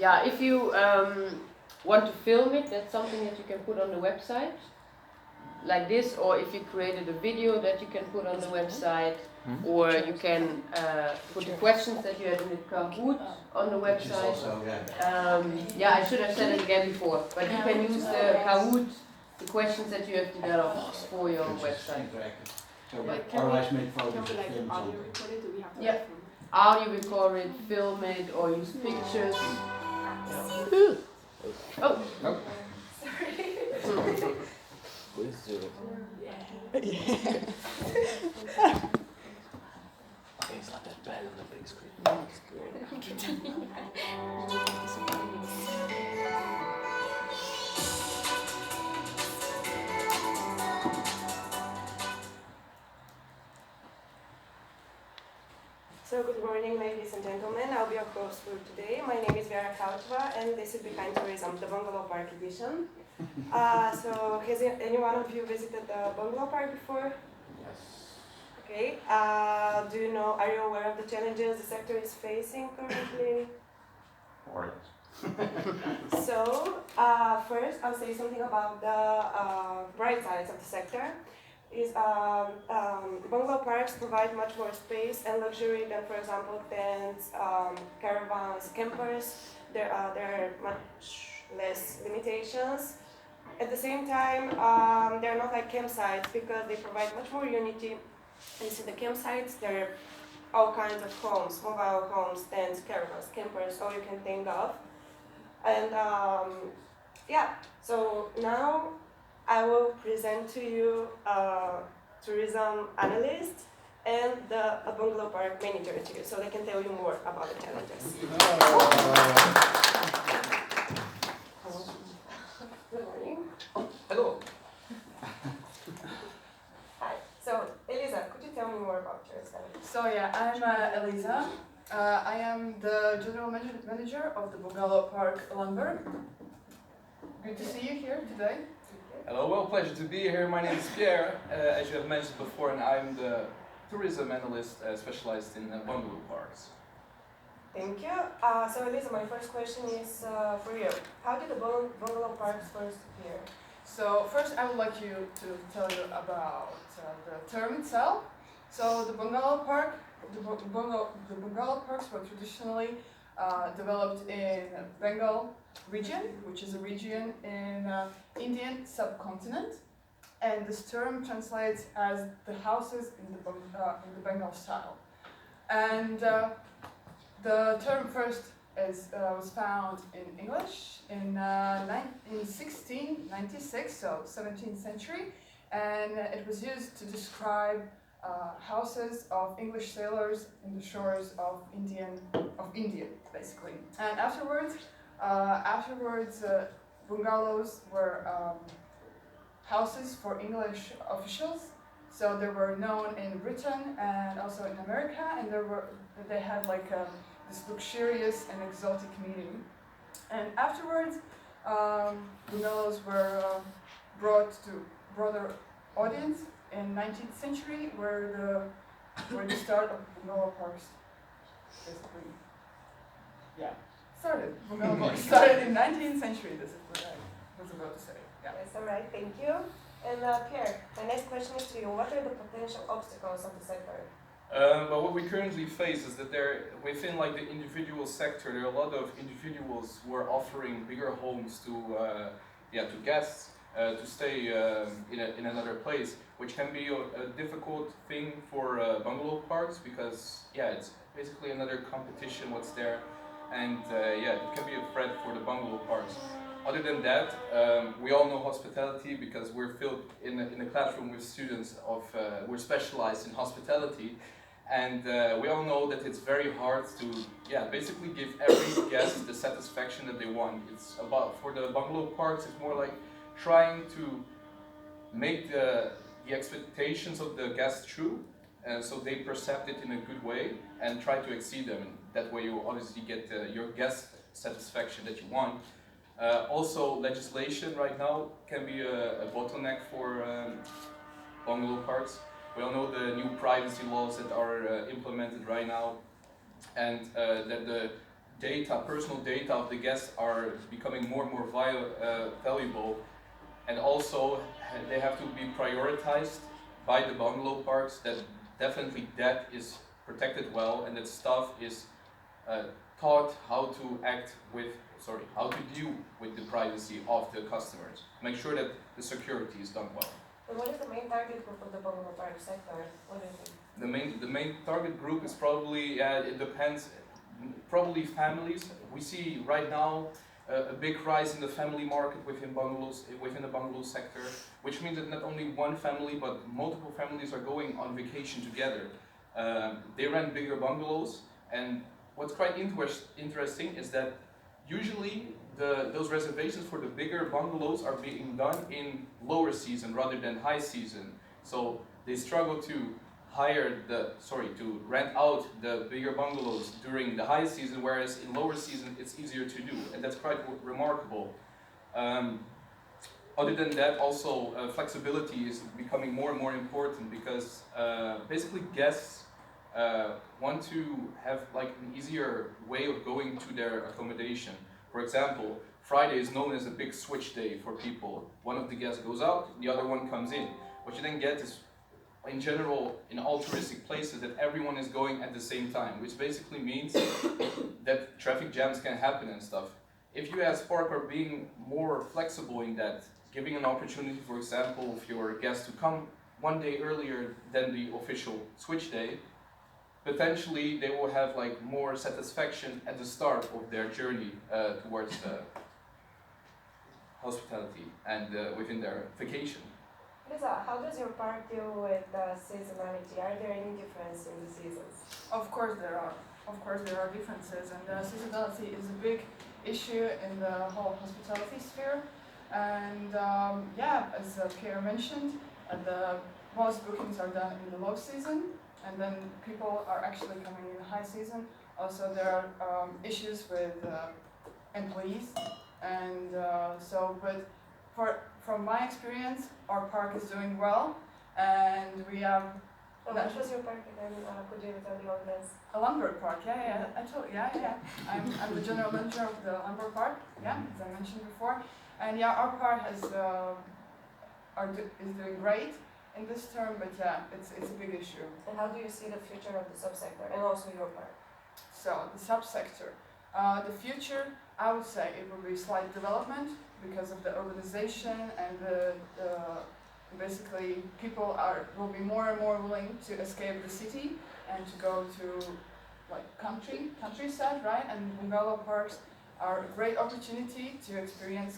yeah, if you want to film it, that's something that you can put on the website, like this, or if you created a video that you can put on the website, or you can put the questions that you had in the Kahoot on the website. Yeah, I should have said it again before, but you can use the Kahoot, the questions that you have developed for your website. Otherwise, make photos. Can we like audio record it? Do we have to? Yeah. Audio record it, film it, or use pictures. Oh. Nope. Sorry. Please do it. Yeah. Okay, it's not that bad on the big screen. So good morning, ladies and gentlemen. I'll be your host for today. My name is Vera Kautova, and this is Behind Tourism, the Bungalow Park edition. So has any one of you visited the Bungalow Park before? Yes. Okay. Do you know? Are you aware of the challenges the sector is facing currently? So first, I'll say something about the bright sides of the sector. Bungalow parks provide much more space and luxury than, for example, tents, caravans, campers. There are much less limitations. At the same time, they're not like campsites because they provide much more unity. You see the campsites, there are all kinds of homes, mobile homes, tents, caravans, campers, all you can think of. And yeah, so now I will present to you a tourism analyst and a bungalow park manager too, so they can tell you more about the challenges. Good morning. Hello. Hi. So, Elisa, could you tell me more about yourself? So yeah, I'm Elisa. I am the general manager of the Bungalow Park Lemberg. Good to see you here today. Hello, well, pleasure to be here. My name is Pierre, as you have mentioned before, and I'm the tourism analyst specialized in bungalow parks. Thank you. So, Elisa, my first question is for you. How did the bungalow parks first appear? So first I would like to tell you about the term itself. So the bungalow parks were traditionally developed in Bengal region, which is a region in Indian subcontinent, and this term translates as the houses in the Bengal style. And the term first was found in English in 1696, so 17th century, and it was used to describe houses of English sailors in the shores of India, basically. And afterwards, bungalows were houses for English officials. So they were known in Britain and also in America, and they had like this luxurious and exotic meaning. And afterwards, bungalows were brought to broader audience in 19th century, where the start of bungalow parks basically, started. Bungalow parks started in 19th century. This is what I was about to say. Yeah. Yes, all right, thank you. And Pierre, my next question is to you. What are the potential obstacles of the sector? But what we currently face is that within like the individual sector, there are a lot of individuals who are offering bigger homes to guests to stay in another place, which can be a difficult thing for bungalow parks because it's basically another competition what's there, and it can be a threat for the bungalow parks. Other than that, we all know hospitality because we're filled in a classroom with students we're specialized in hospitality, and we all know that it's very hard to basically give every guest the satisfaction that they want. It's about, for the bungalow parks, it's more like trying to make the expectations of the guests true, and so they perceive it in a good way and try to exceed them, and that way you obviously get your guest satisfaction that you want. Also, legislation right now can be a bottleneck for bungalow parks. We all know the new privacy laws that are implemented right now, and that data, personal data of the guests are becoming more and more valuable, and also they have to be prioritized by the bungalow parks. That definitely that is protected well, and that staff is taught how to how to deal with the privacy of the customers. Make sure that the security is done well. And what is the main target group of the bungalow park sector? What do you think? The main target group is probably it depends. Probably families. We see right now a big rise in the family market within the bungalow sector, which means that not only one family but multiple families are going on vacation together. They rent bigger bungalows, and what's quite interesting is that usually those reservations for the bigger bungalows are being done in lower season rather than high season. So they struggle to rent out the bigger bungalows during the high season, whereas in lower season it's easier to do, and that's quite remarkable. Other than that, also flexibility is becoming more and more important, because basically guests want to have like an easier way of going to their accommodation. For example, Friday is known as a big switch day for people. One of the guests goes out, the other one comes in. What you then get is, in general, in all touristic places, that everyone is going at the same time, which basically means that traffic jams can happen and stuff. If you as park are being more flexible in that, giving an opportunity, for example, for your guests to come one day earlier than the official switch day, potentially they will have like more satisfaction at the start of their journey towards hospitality and within their vacation. Lisa, how does your park deal with seasonality? Are there any differences in the seasons? Of course there are. Of course there are differences, and seasonality is a big issue in the whole hospitality sphere. And as Kira mentioned, the most bookings are done in the low season, and then people are actually coming in the high season. Also, there are issues with employees, and from my experience, our park is doing well, and we have. What was your park again? Could you tell the audience? A lumber park, I'm the general manager of the lumber park, as I mentioned before, and our park is doing great in this term, but it's a big issue. And how do you see the future of the subsector and also your park? So the subsector, the future, I would say it will be slight development because of the urbanization, and basically people will be more and more willing to escape the city and to go to like countryside, right? And bungalow parks are a great opportunity to experience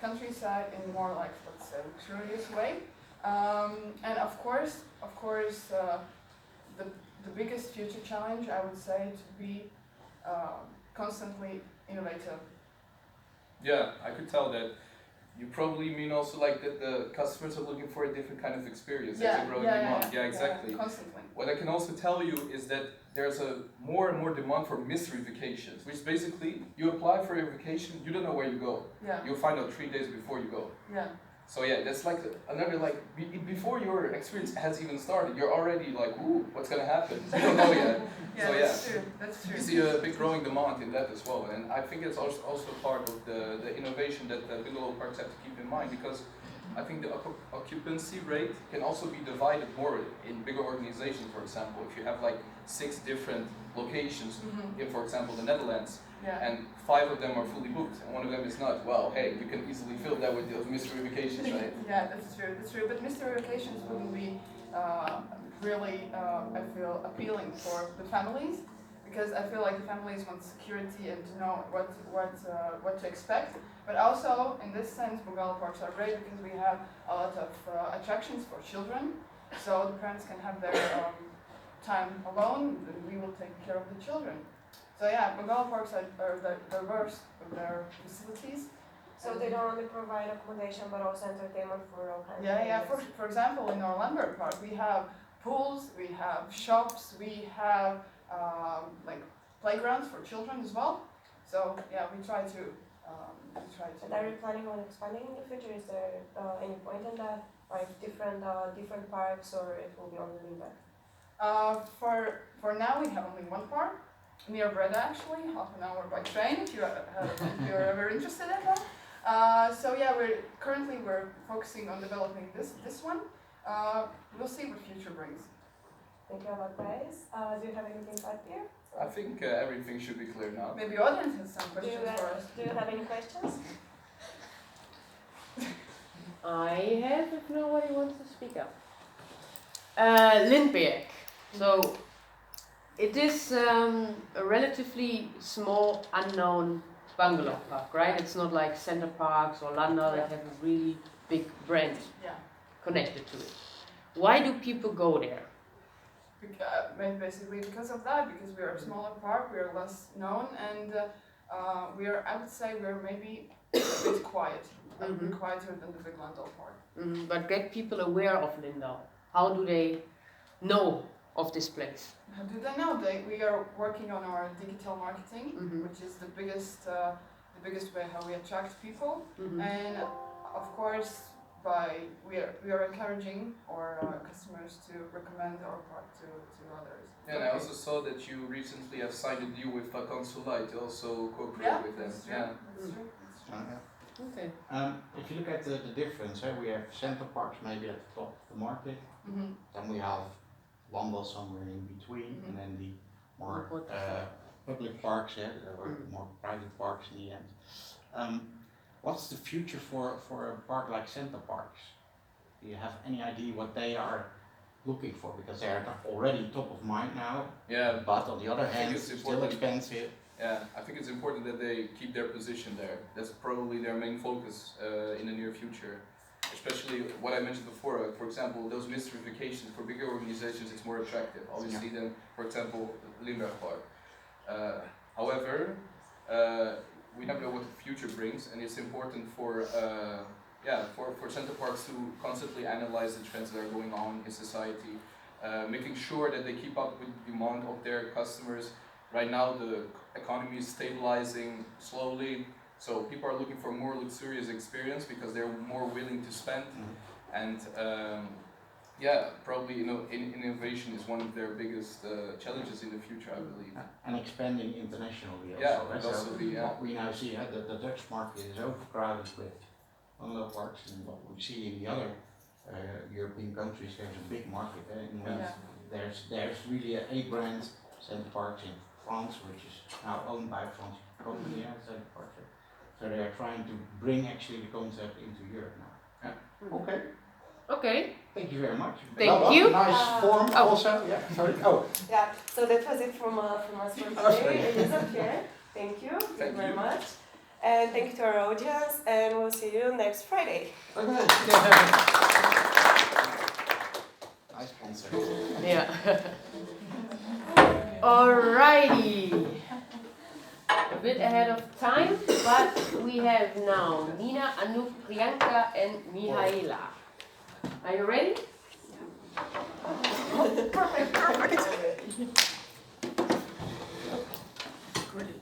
countryside in more like, let's say, luxurious way. And of course, the biggest future challenge, I would say, to be constantly innovative. Yeah, I could tell that. You probably mean also like that the customers are looking for a different kind of experience. That's a growing demand. Yeah, exactly. Constantly. What I can also tell you is that there's a more and more demand for mystery vacations, which basically you apply for your vacation, you don't know where you go. Yeah. You'll find out 3 days before you go. Yeah. So yeah, that's like another before your experience has even started, you're already like, ooh, what's gonna happen? You don't know yet. So that's true. That's true. You see a big growing demand in that as well, and I think it's also part of the innovation that the bungalow parks have to keep in mind, because I think the occupancy rate can also be divided more in bigger organizations. For example, if you have like 6 different locations in, for example, the Netherlands, and 5 of them are fully booked and 1 of them is not, well, hey, you can easily fill that with those mystery vacations, right? Yeah, that's true. But mystery vacations wouldn't be really, I feel, appealing for the families, because I feel like the families want security and to know what to expect. But also, in this sense, bungalow parks are great because we have a lot of attractions for children, so the parents can have their time alone, and we will take care of the children. So bungalow parks are diverse with their facilities. So they don't only provide accommodation but also entertainment for all kinds of things. For example, in our lumber park, we have pools, we have shops, we have like playgrounds for children as well. So we try to. And are you planning on expanding in the future? Is there any point in that, like different parks, or it will be only Limbeck? For now, we have only one park. near Breda actually, half an hour by train if you if you're ever interested in that. So yeah, we're focusing on developing this one. We'll see what future brings. Thank you a lot, guys. Do you have anything to add here? I think everything should be clear now. Maybe audience has some Do you, questions for us. do you have any questions? I have, if nobody wants to speak up. Lindbergh. So, it is a relatively small, unknown bungalow park, right? It's not like Center Parks or Landa that have a really big brand Yeah. connected to it. Why do people go there? Basically because of that, because we are a smaller park, we are less known, and I would say we're maybe a bit quiet, a bit quieter than the big Landau park. But get people aware of Lindau. How do they know of this place? How do they know? We are working on our digital marketing, which is the biggest way how we attract people, and of course we are encouraging our customers to recommend our park to others. Yeah, and I also saw that you recently have signed a deal with Vakansolai to also cooperate with them. That's true. Yeah, That's true. That's true. Okay. If you look at the difference, we have center parks maybe at the top of the market, then we have Wandel somewhere in between, and then the more public parks, or more private parks in the end. What's the future for a park like Center Parks? Do you have any idea what they are looking for? Because they are already top of mind now, yeah. but on the other hand, it's still important. expensive. Yeah, I think it's important that they keep their position there. That's probably their main focus in the near future. Especially what I mentioned before, for example, those mystery vacations for bigger organizations, it's more attractive, obviously, than, for example, Limburg Park. However, we never know what the future brings, and it's important for center parks to constantly analyze the trends that are going on in society, making sure that they keep up with the demand of their customers. Right now, the economy is stabilizing slowly, so people are looking for more luxurious experience because they're more willing to spend, and probably innovation is one of their biggest challenges in the future, I believe. And expanding internationally also. Yeah, also what we now see, the Dutch market is overcrowded with bungalow parks, and what we see in the other European countries, there's a big market. There's really a brand, Center Parks in France, which is now owned by a French company, Center Parks. So they are trying to bring actually the concept into Europe now. Yeah. Okay. Okay. Thank you very much. Thank you. Nice form also. Yeah. Sorry. Oh. Yeah. So that was it from us for today. Elisa, Pierre, thank you. Thank you very much. And thank you to our audience, and we'll see you next Friday. Okay. Nice concert. Yeah. Alrighty. A bit ahead of time, but we have now Nina, Anouk, Priyanka, and Mihaela. Are you ready? Perfect.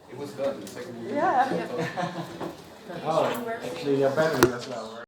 It was done the second year. Yeah. Oh, actually, your battery was lower.